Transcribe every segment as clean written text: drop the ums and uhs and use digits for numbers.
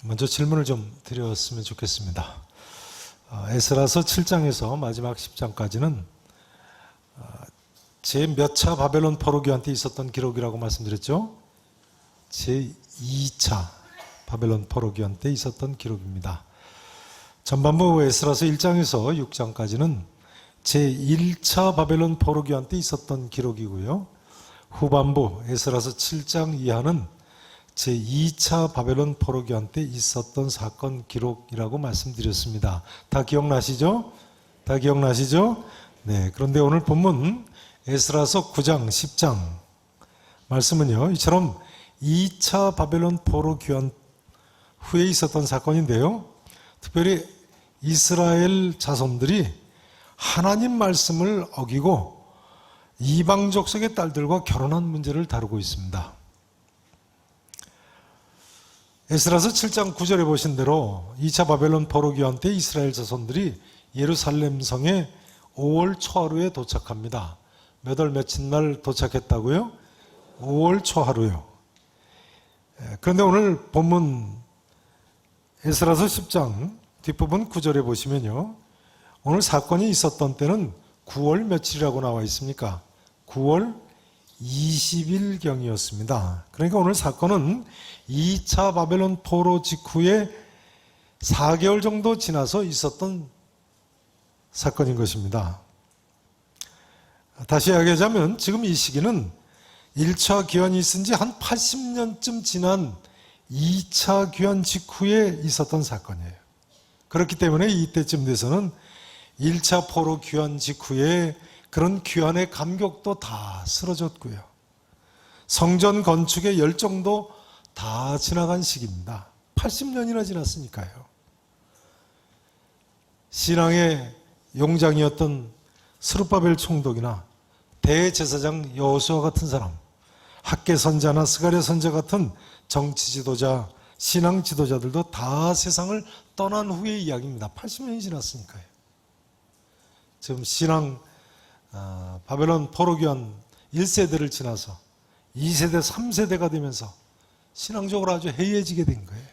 먼저 질문을 좀 드렸으면 좋겠습니다. 에스라서 7장에서 마지막 10장까지는 제 몇 차 바벨론 포로기한 때 있었던 기록이라고 말씀드렸죠. 제 2차 바벨론 포로기한 때 있었던 기록입니다. 전반부 에스라서 1장에서 6장까지는 제 1차 바벨론 포로기한 때 있었던 기록이고요. 후반부 에스라서 7장 이하는 제 2차 바벨론 포로기한 때 있었던 사건 기록이라고 말씀드렸습니다. 다 기억나시죠? 다 기억나시죠? 네. 그런데 오늘 본문 에스라서 9장, 10장 말씀은요, 이처럼 2차 바벨론 포로기한 후에 있었던 사건인데요. 특별히 이스라엘 자손들이 하나님 말씀을 어기고 이방 족속의 딸들과 결혼한 문제를 다루고 있습니다. 에스라서 7장 9절에 보신 대로 2차 바벨론 포로기한 때 이스라엘 자손들이 예루살렘 성에 5월 초하루에 도착합니다. 몇 월 며칠 날 도착했다고요? 5월 초하루요. 그런데 오늘 본문 에스라서 10장 뒷부분 9절에 보시면요, 오늘 사건이 있었던 때는 9월 며칠이라고 나와 있습니까? 9월 20일경이었습니다. 그러니까 오늘 사건은 2차 바벨론 포로 직후에 4개월 정도 지나서 있었던 사건인 것입니다. 다시 이야기하자면 지금 이 시기는 1차 귀환이 있은 지 한 80년쯤 지난 2차 귀환 직후에 있었던 사건이에요. 그렇기 때문에 이때쯤 돼서는 1차 포로 귀환 직후에 그런 귀환의 감격도 다 쓰러졌고요. 성전 건축의 열정도 다 지나간 시기입니다. 80년이나 지났으니까요. 신앙의 용장이었던 스룹바벨 총독이나 대제사장 여호수아 같은 사람, 학개 선자나 스가랴 선자 같은 정치 지도자, 신앙 지도자들도 다 세상을 떠난 후의 이야기입니다. 80년이 지났으니까요. 지금 신앙 바벨론 포로기한 1세대를 지나서 2세대, 3세대가 되면서 신앙적으로 아주 해이해지게 된 거예요.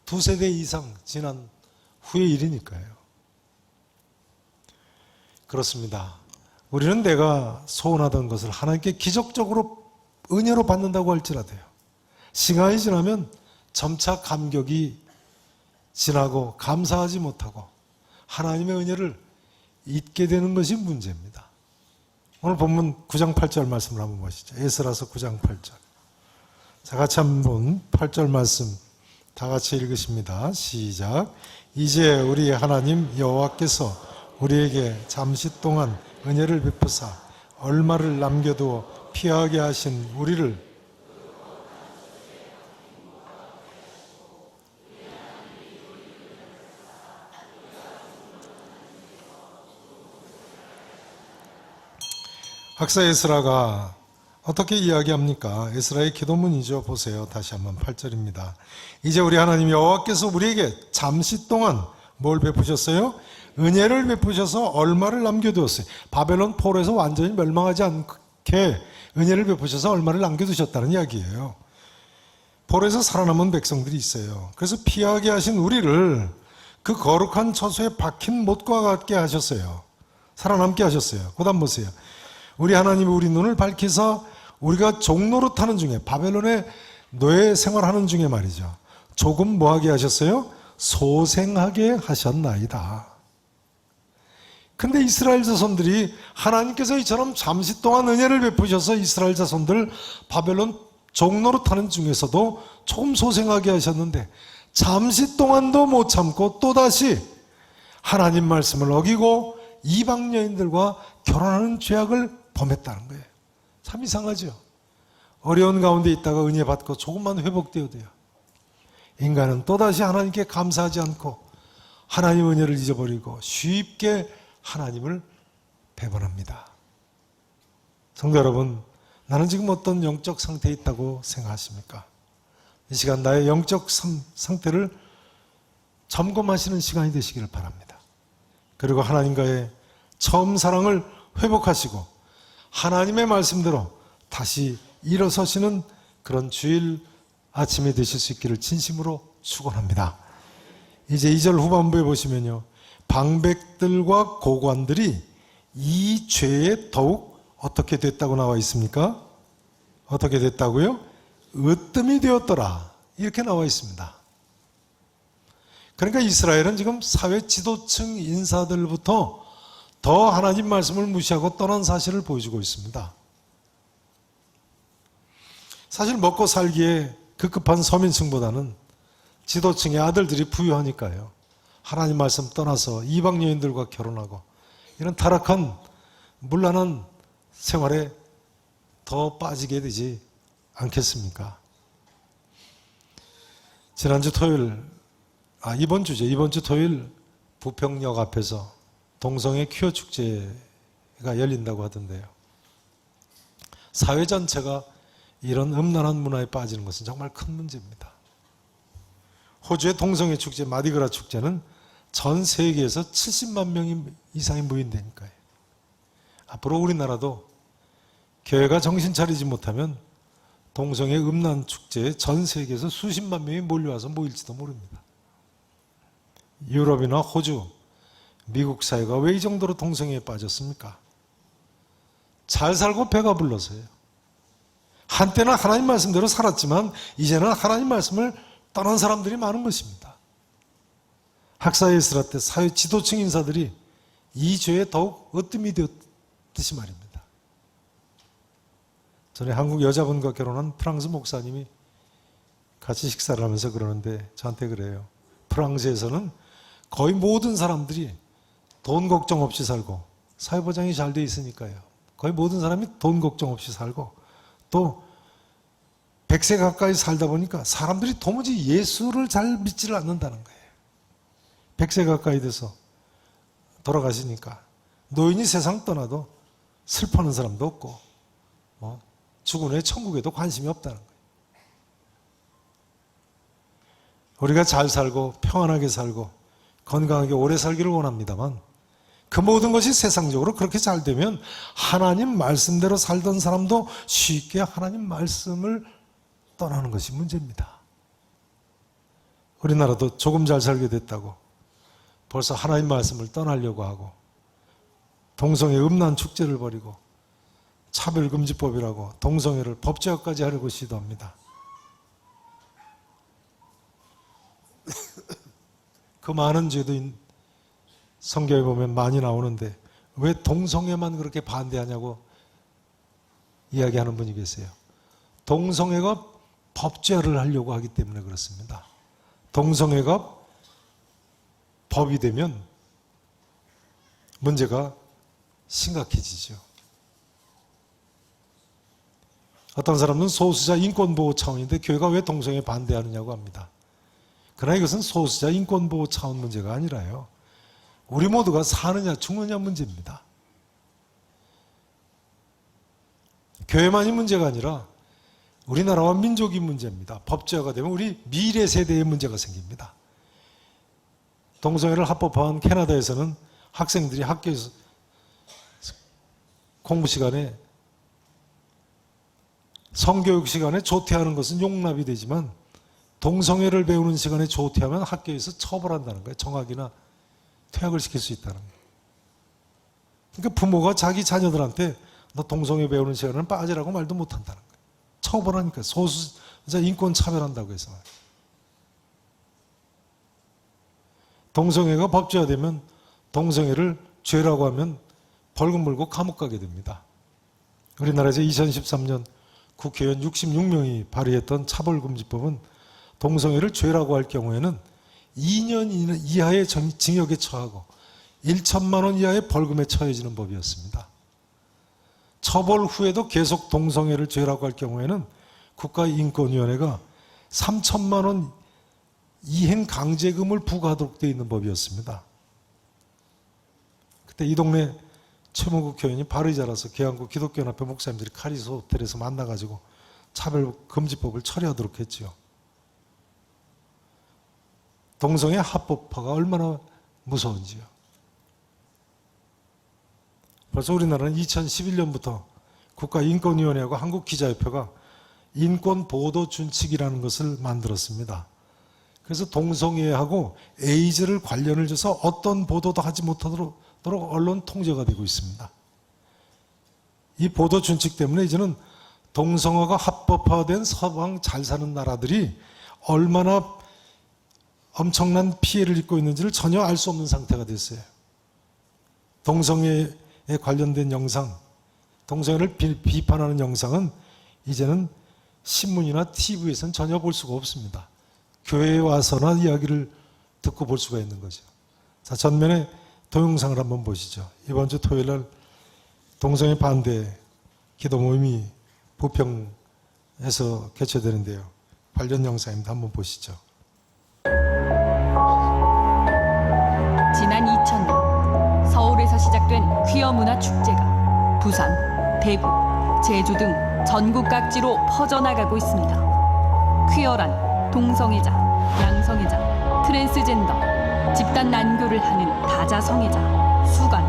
2세대 이상 지난 후의 일이니까요. 그렇습니다. 우리는 내가 소원하던 것을 하나님께 기적적으로 은혜로 받는다고 할지라도요, 시간이 지나면 점차 감격이 지나고 감사하지 못하고 하나님의 은혜를 잊게 되는 것이 문제입니다. 오늘 본문 9장 8절 말씀을 한번 보시죠. 에스라서 9장 8절. 자, 같이 한번 8절 말씀 다 같이 읽으십니다. 시작. 이제 우리 하나님 여호와께서 우리에게 잠시 동안 은혜를 베푸사 얼마를 남겨두어 피하게 하신 우리를 학사 에스라가 어떻게 이야기합니까? 에스라의 기도문이죠. 보세요. 다시 한번 8절입니다. 이제 우리 하나님 여호와께서 우리에게 잠시 동안 뭘 베푸셨어요? 은혜를 베푸셔서 얼마를 남겨두었어요. 바벨론 포로에서 완전히 멸망하지 않게 은혜를 베푸셔서 얼마를 남겨두셨다는 이야기예요. 포로에서 살아남은 백성들이 있어요. 그래서 피하게 하신 우리를 그 거룩한 처소에 박힌 못과 같게 하셨어요. 살아남게 하셨어요. 그 다음 보세요. 우리 하나님이 우리 눈을 밝히사 우리가 종노릇하는 중에, 바벨론의 노예 생활하는 중에 말이죠, 조금 뭐하게 하셨어요? 소생하게 하셨나이다. 근데 이스라엘 자손들이 하나님께서 이처럼 잠시 동안 은혜를 베푸셔서 이스라엘 자손들 바벨론 종노릇하는 중에서도 조금 소생하게 하셨는데 잠시 동안도 못 참고 또다시 하나님 말씀을 어기고 이방 여인들과 결혼하는 죄악을 범했다는 거예요. 참 이상하죠. 어려운 가운데 있다가 은혜 받고 조금만 회복되어도요, 인간은 또다시 하나님께 감사하지 않고 하나님 은혜를 잊어버리고 쉽게 하나님을 배반합니다. 성도 여러분, 나는 지금 어떤 영적 상태에 있다고 생각하십니까? 이 시간 나의 영적 상태를 점검하시는 시간이 되시기를 바랍니다. 그리고 하나님과의 처음 사랑을 회복하시고 하나님의 말씀대로 다시 일어서시는 그런 주일 아침에 되실 수 있기를 진심으로 축원합니다. 이제 2절 후반부에 보시면요, 방백들과 고관들이 이 죄에 더욱 어떻게 됐다고 나와 있습니까? 어떻게 됐다고요? 으뜸이 되었더라, 이렇게 나와 있습니다. 그러니까 이스라엘은 지금 사회 지도층 인사들부터 더 하나님 말씀을 무시하고 떠난 사실을 보여주고 있습니다. 사실 먹고 살기에 급급한 서민층보다는 지도층의 아들들이 부유하니까요, 하나님 말씀 떠나서 이방 여인들과 결혼하고 이런 타락한 문란한 생활에 더 빠지게 되지 않겠습니까? 이번 주 토요일 부평역 앞에서 동성애 퀴어 축제가 열린다고 하던데요. 사회 전체가 이런 음란한 문화에 빠지는 것은 정말 큰 문제입니다. 호주의 동성애 축제 마디그라 축제는 전 세계에서 70만 명 이상이 모인다니까요. 앞으로 우리나라도 교회가 정신 차리지 못하면 동성애 음란 축제에 전 세계에서 수십만 명이 몰려와서 모일지도 모릅니다. 유럽이나 호주, 미국 사회가 왜 이 정도로 동성애에 빠졌습니까? 잘 살고 배가 불러서요. 한때는 하나님 말씀대로 살았지만 이제는 하나님 말씀을 떠난 사람들이 많은 것입니다. 학사 에스라 때 사회 지도층 인사들이 이 죄에 더욱 으뜸이 되었듯이 말입니다. 전에 한국 여자분과 결혼한 프랑스 목사님이 같이 식사를 하면서 그러는데 저한테 그래요. 프랑스에서는 거의 모든 사람들이 돈 걱정 없이 살고 사회보장이 잘 돼 있으니까요. 거의 모든 사람이 돈 걱정 없이 살고 또 100세 가까이 살다 보니까 사람들이 도무지 예수를 잘 믿지를 않는다는 거예요. 100세 가까이 돼서 돌아가시니까 노인이 세상 떠나도 슬퍼하는 사람도 없고 죽은 후에 천국에도 관심이 없다는 거예요. 우리가 잘 살고 평안하게 살고 건강하게 오래 살기를 원합니다만 그 모든 것이 세상적으로 그렇게 잘 되면 하나님 말씀대로 살던 사람도 쉽게 하나님 말씀을 떠나는 것이 문제입니다. 우리나라도 조금 잘 살게 됐다고 벌써 하나님 말씀을 떠나려고 하고 동성애 음란 축제를 벌이고 차별금지법이라고 동성애를 법제화까지 하려고 시도합니다. 그 많은 죄도 성경에 보면 많이 나오는데 왜 동성애만 그렇게 반대하냐고 이야기하는 분이 계세요. 동성애가 법제화를 하려고 하기 때문에 그렇습니다. 동성애가 법이 되면 문제가 심각해지죠. 어떤 사람은 소수자 인권보호 차원인데 교회가 왜 동성애 반대하느냐고 합니다. 그러나 이것은 소수자 인권보호 차원 문제가 아니라요, 우리 모두가 사느냐 죽느냐 문제입니다. 교회만이 문제가 아니라 우리나라와 민족이 문제입니다. 법제화가 되면 우리 미래 세대의 문제가 생깁니다. 동성애를 합법화한 캐나다에서는 학생들이 학교에서 공부 시간에 성교육 시간에 조퇴하는 것은 용납이 되지만 동성애를 배우는 시간에 조퇴하면 학교에서 처벌한다는 거예요. 정학이나 퇴학을 시킬 수 있다는 거예요. 그러니까 부모가 자기 자녀들한테 너 동성애 배우는 시간에는 빠지라고 말도 못한다는 거예요. 처벌하니까 소수자 인권 차별한다고 해서. 동성애가 법제화되면 동성애를 죄라고 하면 벌금 물고 감옥 가게 됩니다. 우리나라에서 2013년 국회의원 66명이 발의했던 차별금지법은 동성애를 죄라고 할 경우에는 2년 이하의 징역에 처하고 1천만 원 이하의 벌금에 처해지는 법이었습니다. 처벌 후에도 계속 동성애를 죄라고 할 경우에는 국가인권위원회가 3천만 원 이행 강제금을 부과하도록 되어 있는 법이었습니다. 그때 이 동네 최문국 교인이 발의자라서 계양구 기독교연합회 목사님들이 카리스 호텔에서 만나가지고 차별금지법을 처리하도록 했죠. 동성애 합법화가 얼마나 무서운지요. 벌써 우리나라는 2011년부터 국가인권위원회하고 한국기자협회가 인권 보도 준칙이라는 것을 만들었습니다. 그래서 동성애하고 에이즈를 관련을 줘서 어떤 보도도 하지 못하도록 언론 통제가 되고 있습니다. 이 보도 준칙 때문에 이제는 동성애가 합법화된 서방 잘 사는 나라들이 얼마나 엄청난 피해를 입고 있는지를 전혀 알 수 없는 상태가 됐어요. 동성애에 관련된 영상, 동성애를 비판하는 영상은 이제는 신문이나 TV에서는 전혀 볼 수가 없습니다. 교회에 와서나 이야기를 듣고 볼 수가 있는 거죠. 자, 전면에 동영상을 한번 보시죠. 이번 주 토요일 날 동성애 반대 기도 모임이 부평에서 개최되는데요. 관련 영상입니다. 한번 보시죠. 지난 2000년 서울에서 시작된 퀴어 문화 축제가 부산, 대구, 제주 등 전국 각지로 퍼져나가고 있습니다. 퀴어란 동성애자, 양성애자, 트랜스젠더, 집단 난교를 하는 다자성애자, 수간,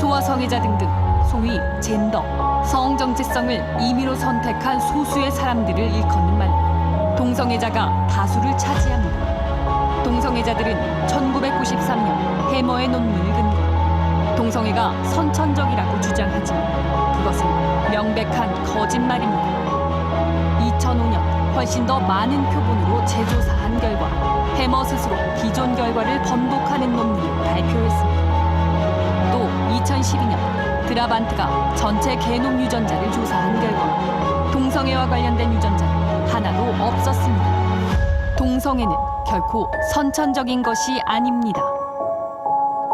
소아성애자 등등 소위 젠더, 성 정체성을 임의로 선택한 소수의 사람들을 일컫는 말로 동성애자가 다수를 차지합니다. 동성애자들은 1993년 해머의 논문을 근거로 동성애가 선천적이라고 주장하지만 그것은 명백한 거짓말입니다. 2005년 훨씬 더 많은 표본으로 재조사한 결과 해머 스스로 기존 결과를 번복하는 논문을 발표했습니다. 또 2012년 드라반트가 전체 게놈 유전자를 조사한 결과 동성애와 관련된 유전자는 하나도 없었습니다. 동성애는 결코 선천적인 것이 아닙니다.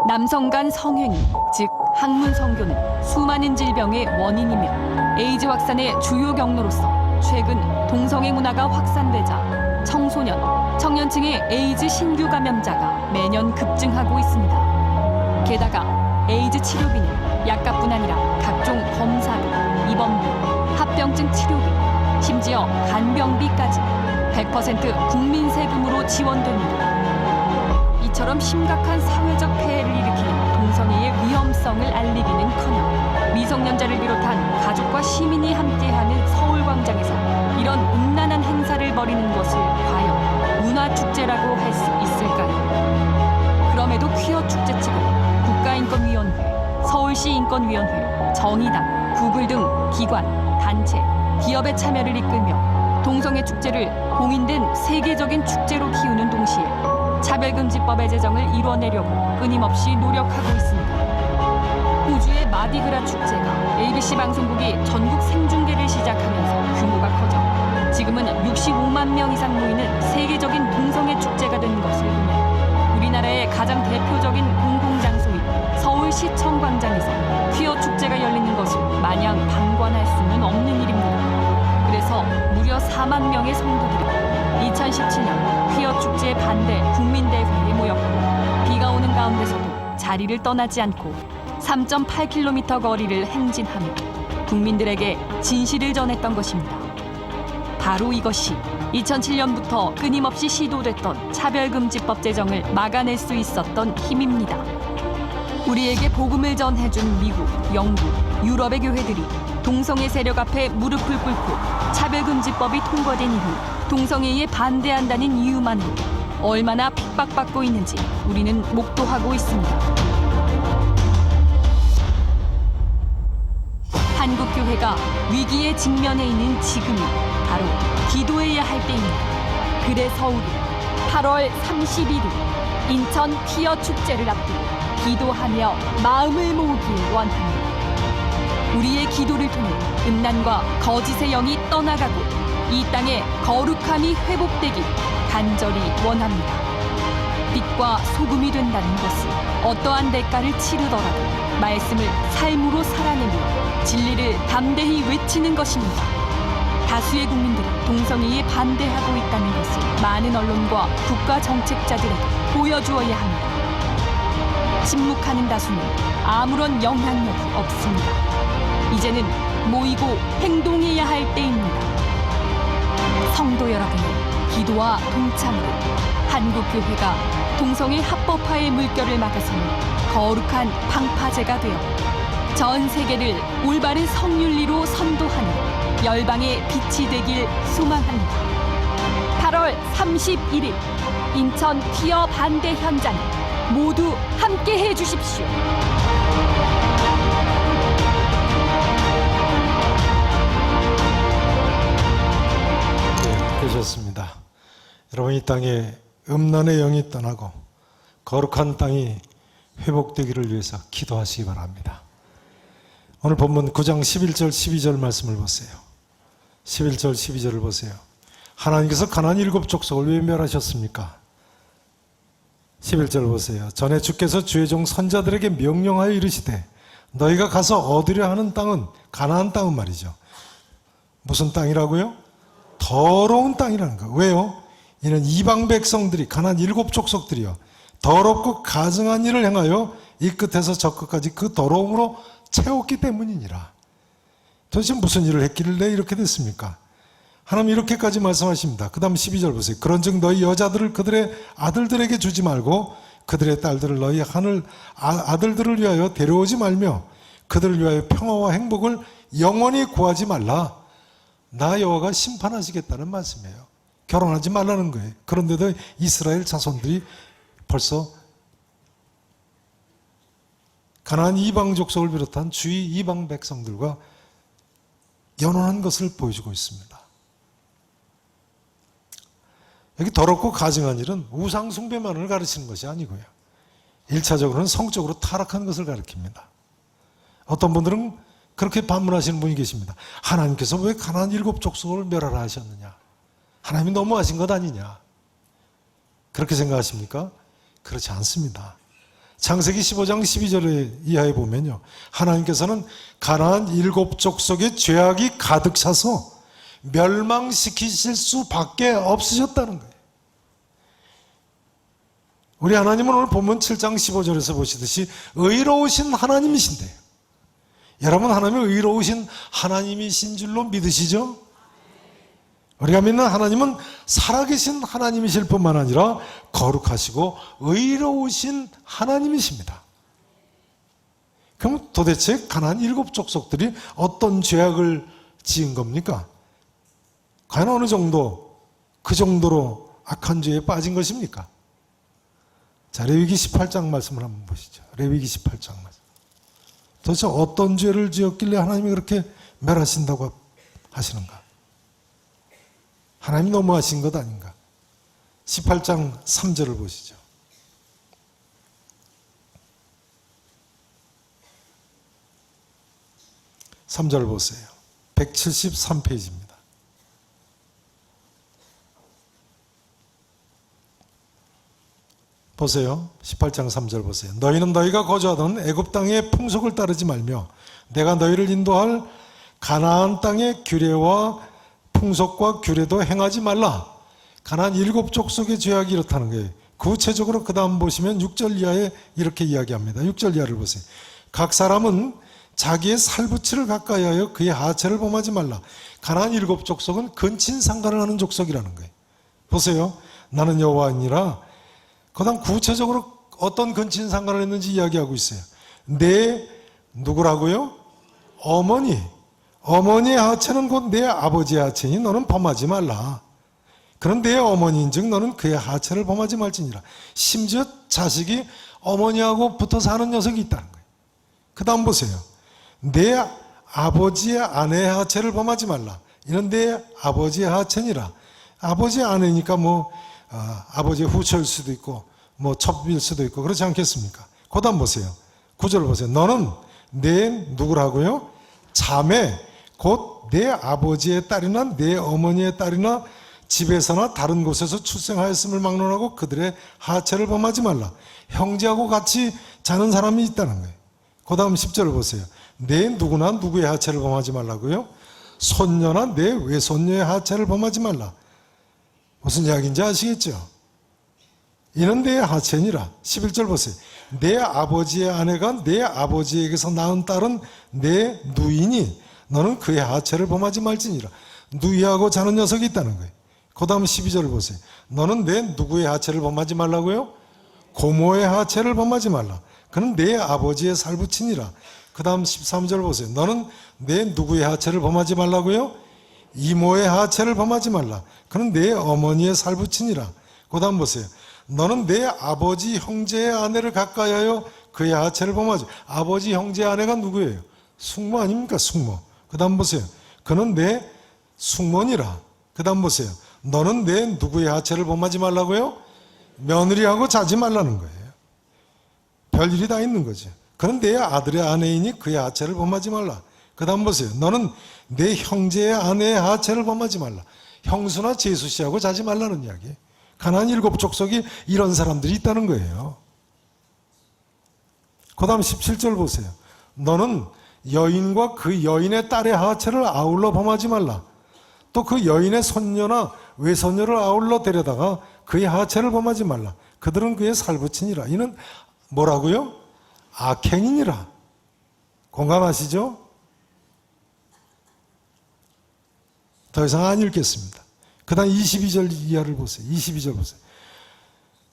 남성 간 성행위, 즉 항문 성교는 수많은 질병의 원인이며 에이즈 확산의 주요 경로로서 최근 동성애 문화가 확산되자 청소년, 청년층의 에이즈 신규 감염자가 매년 급증하고 있습니다. 게다가 에이즈 치료비는 약값뿐 아니라 각종 검사비, 입원비, 합병증 치료비, 심지어 간병비까지 100% 국민 세금으로 지원됩니다. 이처럼 심각한 사회적 폐해를 일으키는 동성애의 위험성을 알리기는커녕 미성년자를 비롯한 가족과 시민이 함께하는 서울광장에서 이런 음란한 행사를 벌이는 것을 과연 문화축제라고 할 수 있을까요? 그럼에도 퀴어 축제 측은 국가인권위원회, 서울시 인권위원회, 정의당, 구글 등 기관, 단체, 기업의 참여를 이끌며 동성애 축제를 공인된 세계적인 축제로 키우는 동시에 차별금지법의 제정을 이뤄내려고 끊임없이 노력하고 있습니다. 호주의 마디그라 축제가 ABC 방송국이 전국 생중계를 시작하면서 규모가 커져 지금은 65만 명 이상 모이는 세계적인 동성애 축제가 된 것을 보면 우리나라의 가장 대표적인 공공장소인 서울시청 광장에서 퀴어 축제가 열리는 것을 마냥 방관할 수는 없는 일입니다. 그래서 무려 4만 명의 성도들이 2017년 퀴어 축제 반대 국민대회에 모였고 비가 오는 가운데서도 자리를 떠나지 않고 3.8km 거리를 행진하며 국민들에게 진실을 전했던 것입니다. 바로 이것이 2007년부터 끊임없이 시도됐던 차별금지법 제정을 막아낼 수 있었던 힘입니다. 우리에게 복음을 전해준 미국, 영국, 유럽의 교회들이 동성애 세력 앞에 무릎을 꿇고 차별금지법이 통과된 이후 동성애에 반대한다는 이유만으로 얼마나 핍박받고 있는지 우리는 목도하고 있습니다. 한국교회가 위기에 직면해 있는 지금이 바로 기도해야 할 때입니다. 그래서 우리 8월 31일 인천 퀴어 축제를 앞두고 기도하며 마음을 모으길 원합니다. 우리의 기도를 통해 음란과 거짓의 영이 떠나가고 이 땅의 거룩함이 회복되길 간절히 원합니다. 빛과 소금이 된다는 것은 어떠한 대가를 치르더라도 말씀을 삶으로 살아내며 진리를 담대히 외치는 것입니다. 다수의 국민들이 동성애에 반대하고 있다는 것을 많은 언론과 국가 정책자들에게 보여주어야 합니다. 침묵하는 다수는 아무런 영향력이 없습니다. 이제는 모이고 행동해야 할 때입니다. 성도 여러분의 기도와 동참으로 한국교회가 동성애 합법화의 물결을 막아서는 거룩한 방파제가 되어 전 세계를 올바른 성윤리로 선도하는 열방의 빛이 되길 소망합니다. 8월 31일 인천 퀴어 반대 현장에 모두 함께해 주십시오. 네, 되셨습니다. 여러분, 이 땅에 음란의 영이 떠나고 거룩한 땅이 회복되기를 위해서 기도하시기 바랍니다. 오늘 본문 9장 11절 12절 말씀을 보세요. 11절 12절을 보세요. 하나님께서 가나안 7 족속을 왜 멸하셨습니까? 11절 보세요. 전에 주께서 주의 종 선자들에게 명령하여 이르시되 너희가 가서 얻으려 하는 땅은 가나안 땅은 말이죠. 무슨 땅이라고요? 더러운 땅이라는 거예요. 왜요? 이는 이방 백성들이 가나안 7 족속들이요 더럽고 가증한 일을 행하여 이 끝에서 저 끝까지 그 더러움으로 채웠기 때문이니라. 도대체 무슨 일을 했길래 이렇게 됐습니까? 하나님 이렇게까지 말씀하십니다. 그 다음 12절 보세요. 그런즉 너희 여자들을 그들의 아들들에게 주지 말고 그들의 딸들을 너희 하늘 아들들을 위하여 데려오지 말며 그들을 위하여 평화와 행복을 영원히 구하지 말라. 나 여호와가 심판하시겠다는 말씀이에요. 결혼하지 말라는 거예요. 그런데도 이스라엘 자손들이 벌써 가나안 이방 족속을 비롯한 주위 이방 백성들과 연혼한 것을 보여주고 있습니다. 여기 더럽고 가증한 일은 우상 숭배만을 가르치는 것이 아니고요. 1차적으로는 성적으로 타락한 것을 가르칩니다. 어떤 분들은 그렇게 반문하시는 분이 계십니다. 하나님께서 왜 가나안 7 족속을 멸하라 하셨느냐? 하나님이 너무하신 것 아니냐? 그렇게 생각하십니까? 그렇지 않습니다. 창세기 15장 12절에 이하에 보면요. 하나님께서는 가나안 7 족속의 죄악이 가득 차서 멸망시키실 수밖에 없으셨다는 거예요. 우리 하나님은 오늘 본문 7장 15절에서 보시듯이 의로우신 하나님이신데요. 여러분, 하나님은 의로우신 하나님이신 줄로 믿으시죠? 우리가 믿는 하나님은 살아계신 하나님이실 뿐만 아니라 거룩하시고 의로우신 하나님이십니다. 그럼 도대체 가나안 7 족속들이 어떤 죄악을 지은 겁니까? 과연 어느 정도, 그 정도로 악한 죄에 빠진 것입니까? 자, 레위기 18장 말씀을 한번 보시죠. 레위기 18장 말씀. 도대체 어떤 죄를 지었길래 하나님이 그렇게 멸하신다고 하시는가? 하나님이 너무하신 것 아닌가? 18장 3절을 보시죠. 3절 보세요. 173페이지입니다. 보세요. 18장 3절 보세요. 너희는 너희가 거주하던 애굽 땅의 풍속을 따르지 말며 내가 너희를 인도할 가나안 땅의 규례와 풍속과 규례도 행하지 말라. 가나안 7 족속의 죄악이 이렇다는 거예요. 구체적으로 그 다음 보시면 6절 이하에 이렇게 이야기합니다. 6절 이하를 보세요. 각 사람은 자기의 살부치를 가까이 하여 그의 하체를 범하지 말라. 가나안 7 족속은 근친상간을 하는 족속이라는 거예요. 보세요. 나는 여호와니라. 그 다음 구체적으로 어떤 근친상간을 했는지 이야기하고 있어요. 내 누구라고요? 어머니의 하체는 곧 내 아버지의 하체니 너는 범하지 말라. 그런 내 어머니인즉 너는 그의 하체를 범하지 말지니라. 심지어 자식이 어머니하고 붙어 사는 녀석이 있다는 거예요. 그 다음 보세요. 내 아버지의 아내의 하체를 범하지 말라. 이는 내 아버지의 하체니라. 아버지의 아내니까 아버지의 후처일 수도 있고 첩일 수도 있고 그렇지 않겠습니까? 그 다음 보세요. 9절 보세요. 너는 내 누구라고요? 자매 곧 내 아버지의 딸이나 내 어머니의 딸이나 집에서나 다른 곳에서 출생하였음을 막론하고 그들의 하체를 범하지 말라. 형제하고 같이 자는 사람이 있다는 거예요. 그 다음 10절을 보세요. 내 누구나 누구의 하체를 범하지 말라고요? 손녀나 내 외손녀의 하체를 범하지 말라. 무슨 이야기인지 아시겠죠? 이는 내 하체니라. 11절 보세요. 내 아버지의 아내가 내 아버지에게서 낳은 딸은 내 누이니 너는 그의 하체를 범하지 말지니라. 누이하고 자는 녀석이 있다는 거예요. 그 다음 12절을 보세요. 너는 내 누구의 하체를 범하지 말라고요? 고모의 하체를 범하지 말라. 그는 내 아버지의 살부친이라. 그 다음 13절 보세요. 너는 내 누구의 하체를 범하지 말라고요? 이모의 하체를 범하지 말라. 그는 내 어머니의 살부친이라. 그 다음 보세요. 너는 내 아버지 형제의 아내를 가까이하여 그의 하체를 범하지. 아버지 형제의 아내가 누구예요? 숙모 아닙니까? 숙모. 그 다음 보세요. 그는 내 숙모니라. 그 다음 보세요. 너는 내 누구의 하체를 범하지 말라고요? 며느리하고 자지 말라는 거예요. 별일이 다 있는 거죠. 그는 내 아들의 아내이니 그의 하체를 범하지 말라. 그 다음 보세요. 너는 내 형제의 아내의 하체를 범하지 말라. 형수나 제수씨하고 자지 말라는 이야기. 가나안 7족속이 이런 사람들이 있다는 거예요. 그 다음 17절 보세요. 너는 여인과 그 여인의 딸의 하체를 아울러 범하지 말라. 또 그 여인의 손녀나 외손녀를 아울러 데려다가 그의 하체를 범하지 말라. 그들은 그의 살부친이라. 이는 뭐라고요? 악행이니라. 공감하시죠? 더 이상 안 읽겠습니다. 그 다음 22절 이하를 보세요. 22절 보세요.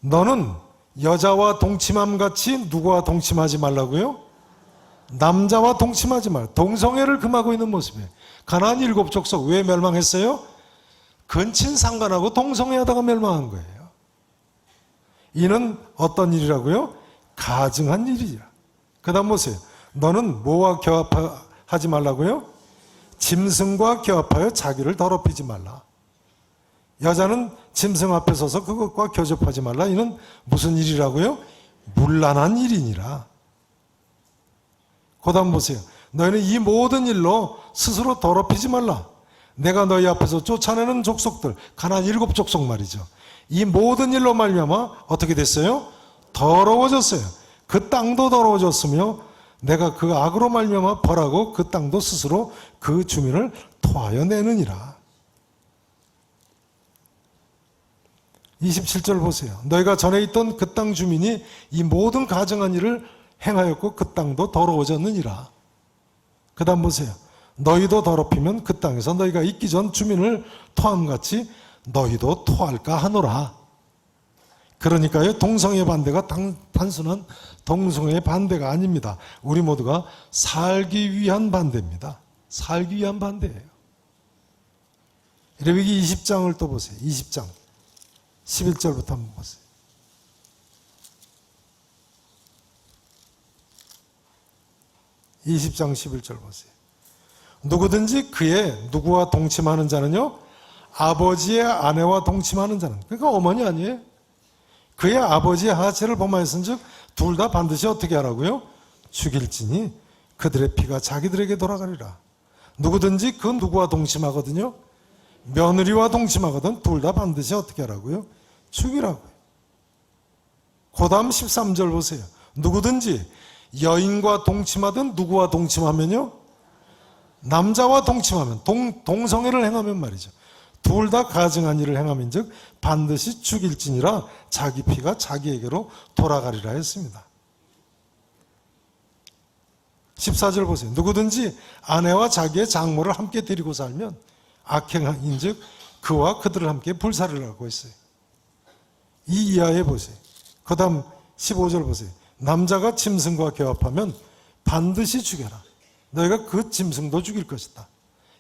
너는 여자와 동침함 같이 누구와 동침하지 말라고요? 남자와 동침하지 말라. 동성애를 금하고 있는 모습이에요. 가나안 7족속 왜 멸망했어요? 근친 상간하고 동성애하다가 멸망한 거예요. 이는 어떤 일이라고요? 가증한 일이야. 그 다음 보세요. 너는 뭐와 결합하지 말라고요? 짐승과 결합하여 자기를 더럽히지 말라. 여자는 짐승 앞에 서서 그것과 교접하지 말라. 이는 무슨 일이라고요? 문란한 일이니라. 그 다음 보세요. 너희는 이 모든 일로 스스로 더럽히지 말라. 내가 너희 앞에서 쫓아내는 족속들, 가나안 7족속 말이죠. 이 모든 일로 말미암아 어떻게 됐어요? 더러워졌어요. 그 땅도 더러워졌으며 내가 그 악으로 말미암아 벌하고 그 땅도 스스로 그 주민을 토하여 내느니라. 27절 보세요. 너희가 전에 있던 그 땅 주민이 이 모든 가증한 일을 행하였고 그 땅도 더러워졌느니라. 그 다음 보세요. 너희도 더럽히면 그 땅에서 너희가 있기 전 주민을 토함같이 너희도 토할까 하노라. 그러니까요, 동성애 반대가 단순한 동성애 반대가 아닙니다. 우리 모두가 살기 위한 반대입니다. 살기 위한 반대예요. 레위기 20장을 또 보세요. 20장 11절부터 한번 보세요. (20장 11절) 보세요. 누구든지 그의 누구와 동침하는 자는요, 아버지의 아내와 동침하는 자는, 그러니까 어머니 아니에요. 그의 아버지의 하체를 범하였은즉 둘 다 반드시 어떻게 하라고요? 죽일지니 그들의 피가 자기들에게 돌아가리라. 누구든지 그 누구와 동침하거든요, 며느리와 동침하거든 둘 다 반드시 어떻게 하라고요? 죽이라고요. 그 다음 13절 보세요. 누구든지 여인과 동침하든 누구와 동침하면요, 남자와 동침하면 동성애를 행하면 말이죠, 둘 다 가증한 일을 행함인즉 반드시 죽일지니라. 자기 피가 자기에게로 돌아가리라 했습니다. 14절 보세요. 누구든지 아내와 자기의 장모를 함께 데리고 살면 악행인즉 그와 그들을 함께 불사를 하고 있어요. 이 이하에 보세요. 그 다음 15절 보세요. 남자가 짐승과 결합하면 반드시 죽여라. 너희가 그 짐승도 죽일 것이다.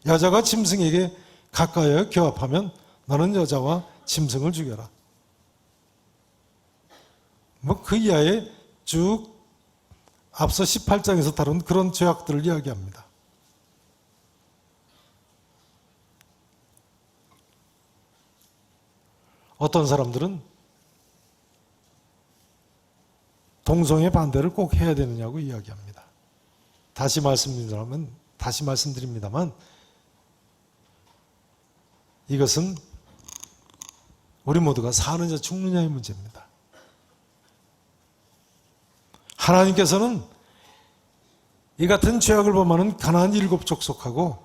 여자가 짐승에게 가까이 결합하면 너는 여자와 짐승을 죽여라. 뭐 그 이하에 쭉 앞서 18장에서 다룬 그런 죄악들을 이야기합니다. 어떤 사람들은 동성애 반대를 꼭 해야 되느냐고 이야기합니다. 다시 말씀드립니다만 이것은 우리 모두가 사느냐 죽느냐의 문제입니다. 하나님께서는 이 같은 죄악을 범하는 가나안 7족속하고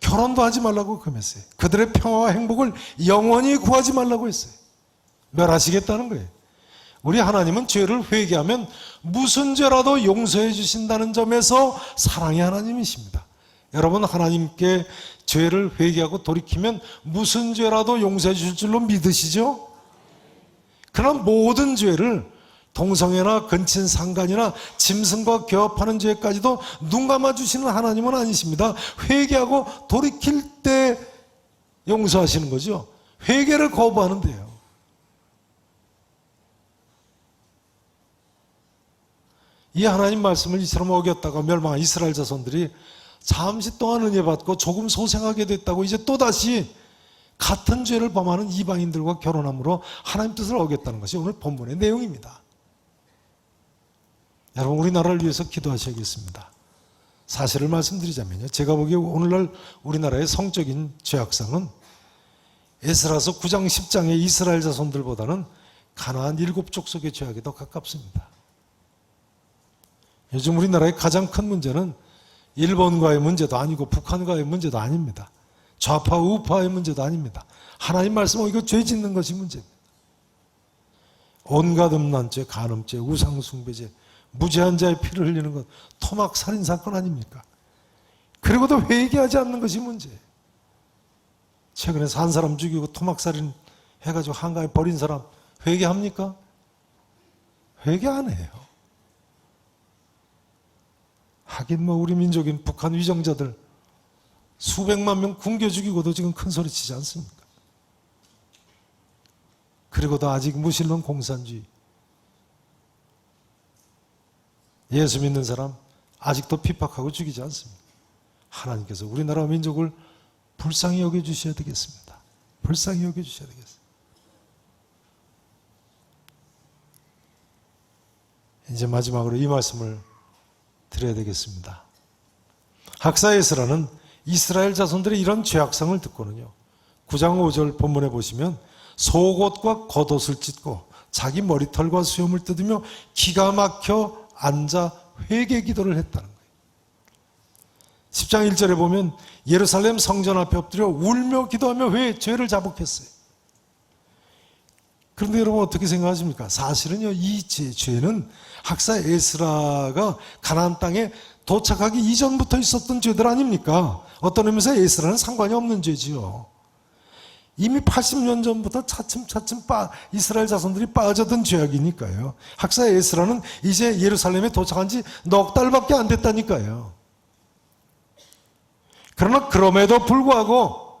결혼도 하지 말라고 금했어요. 그들의 평화와 행복을 영원히 구하지 말라고 했어요. 멸하시겠다는 거예요. 우리 하나님은 죄를 회개하면 무슨 죄라도 용서해 주신다는 점에서 사랑의 하나님이십니다. 여러분, 하나님께 죄를 회개하고 돌이키면 무슨 죄라도 용서해 주실 줄로 믿으시죠? 그런 모든 죄를 동성애나 근친 상간이나 짐승과 교합하는 죄까지도 눈 감아주시는 하나님은 아니십니다. 회개하고 돌이킬 때 용서하시는 거죠. 회개를 거부하는데요. 이 하나님 말씀을 이처럼 어겼다가 멸망한 이스라엘 자손들이 잠시 동안 은혜 받고 조금 소생하게 됐다고 이제 또다시 같은 죄를 범하는 이방인들과 결혼함으로 하나님 뜻을 어겼다는 것이 오늘 본문의 내용입니다. 여러분, 우리나라를 위해서 기도하셔야겠습니다. 사실을 말씀드리자면요, 제가 보기에 오늘날 우리나라의 성적인 죄악상은 에스라서 9장 10장의 이스라엘 자손들보다는 가나안 7족속의 죄악에 더 가깝습니다. 요즘 우리나라의 가장 큰 문제는 일본과의 문제도 아니고 북한과의 문제도 아닙니다. 좌파 우파의 문제도 아닙니다. 하나님 말씀은 이거 죄 짓는 것이 문제입니다. 온갖 음란죄, 간음죄, 우상숭배죄, 무죄한 자의 피를 흘리는 것, 토막 살인사건 아닙니까? 그리고도 회개하지 않는 것이 문제예요. 최근에 산 사람 죽이고 토막살인 해가지고 한가에 버린 사람 회개합니까? 회개 안 해요. 하긴 뭐 우리 민족인 북한 위정자들 수백만 명 굶겨 죽이고도 지금 큰 소리 치지 않습니까? 그리고도 아직 무신론 공산주의, 예수 믿는 사람 아직도 핍박하고 죽이지 않습니다. 하나님께서 우리나라 민족을 불쌍히 여겨주셔야 되겠습니다. 불쌍히 여겨주셔야 되겠습니다. 이제 마지막으로 이 말씀을 드려야 되겠습니다. 학사 에스라는 이스라엘 자손들의 이런 죄악상을 듣고는요, 9장 5절 본문에 보시면 속옷과 겉옷을 찢고 자기 머리털과 수염을 뜯으며 기가 막혀 앉아 회개 기도를 했다는 거예요. 10장 1절에 보면 예루살렘 성전 앞에 엎드려 울며 기도하며 죄를 자복했어요. 그런데 여러분 어떻게 생각하십니까? 사실은요, 이 죄는 학사 에스라가 가나안 땅에 도착하기 이전부터 있었던 죄들 아닙니까? 어떤 의미에서 에스라는 상관이 없는 죄지요. 이미 80년 전부터 차츰차츰 이스라엘 자손들이 빠져든 죄악이니까요. 학사 에스라는 이제 예루살렘에 도착한 지 넉 달밖에 안 됐다니까요. 그러나 그럼에도 불구하고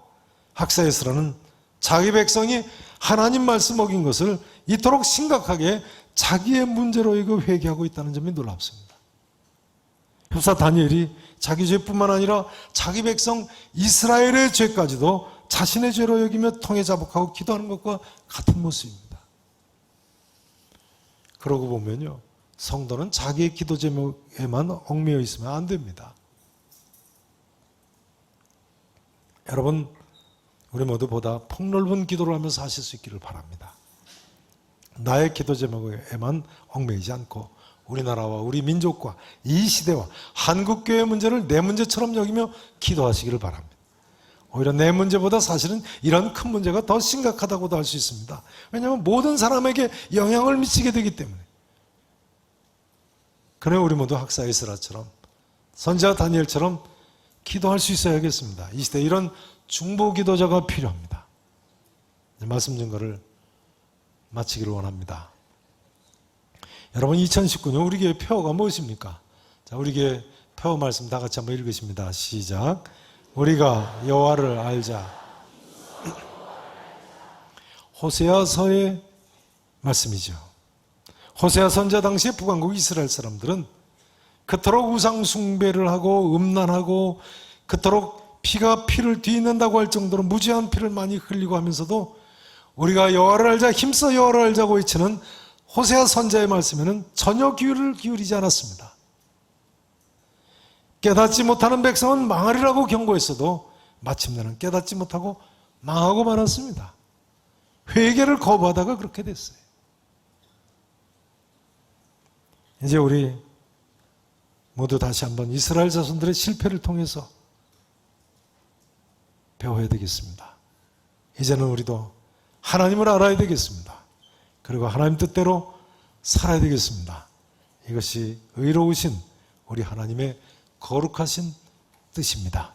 학사 에스라는 자기 백성이 하나님 말씀 어긴 것을 이토록 심각하게 자기의 문제로 이거 회개하고 있다는 점이 놀랍습니다. 흡사 다니엘이 자기 죄뿐만 아니라 자기 백성 이스라엘의 죄까지도 자신의 죄로 여기며 통해 자복하고 기도하는 것과 같은 모습입니다. 그러고 보면요, 성도는 자기의 기도 제목에만 얽매여 있으면 안 됩니다. 여러분, 우리 모두 보다 폭넓은 기도를 하며 사실 수 있기를 바랍니다. 나의 기도 제목에만 얽매이지 않고 우리나라와 우리 민족과 이 시대와 한국교회 문제를 내 문제처럼 여기며 기도하시기를 바랍니다. 오히려 내 문제보다 사실은 이런 큰 문제가 더 심각하다고도 할 수 있습니다. 왜냐하면 모든 사람에게 영향을 미치게 되기 때문에. 그래 우리 모두 학사 에스라처럼 선지자 다니엘처럼 기도할 수 있어야겠습니다. 이 시대에 이런 중보 기도자가 필요합니다. 말씀 증거를 마치기를 원합니다. 여러분, 2019년 우리 교회 표어가 무엇입니까? 자, 우리 교회 표어 말씀 다 같이 한번 읽으십니다. 시작. 우리가 여호와를 알자. 호세아서의 말씀이죠. 호세아 선지자 당시에 북왕국 이스라엘 사람들은 그토록 우상 숭배를 하고 음란하고 그토록 피가 피를 뒤흔는다고 할 정도로 무지한 피를 많이 흘리고 하면서도 우리가 여호와를 알자, 힘써 여호와를 알자고 외치는 호세아 선지자의 말씀에는 전혀 귀를 기울이지 않았습니다. 깨닫지 못하는 백성은 망하리라고 경고했어도 마침내는 깨닫지 못하고 망하고 말았습니다. 회개를 거부하다가 그렇게 됐어요. 이제 우리 모두 다시 한번 이스라엘 자손들의 실패를 통해서 배워야 되겠습니다. 이제는 우리도 하나님을 알아야 되겠습니다. 그리고 하나님 뜻대로 살아야 되겠습니다. 이것이 의로우신 우리 하나님의 거룩하신 뜻입니다.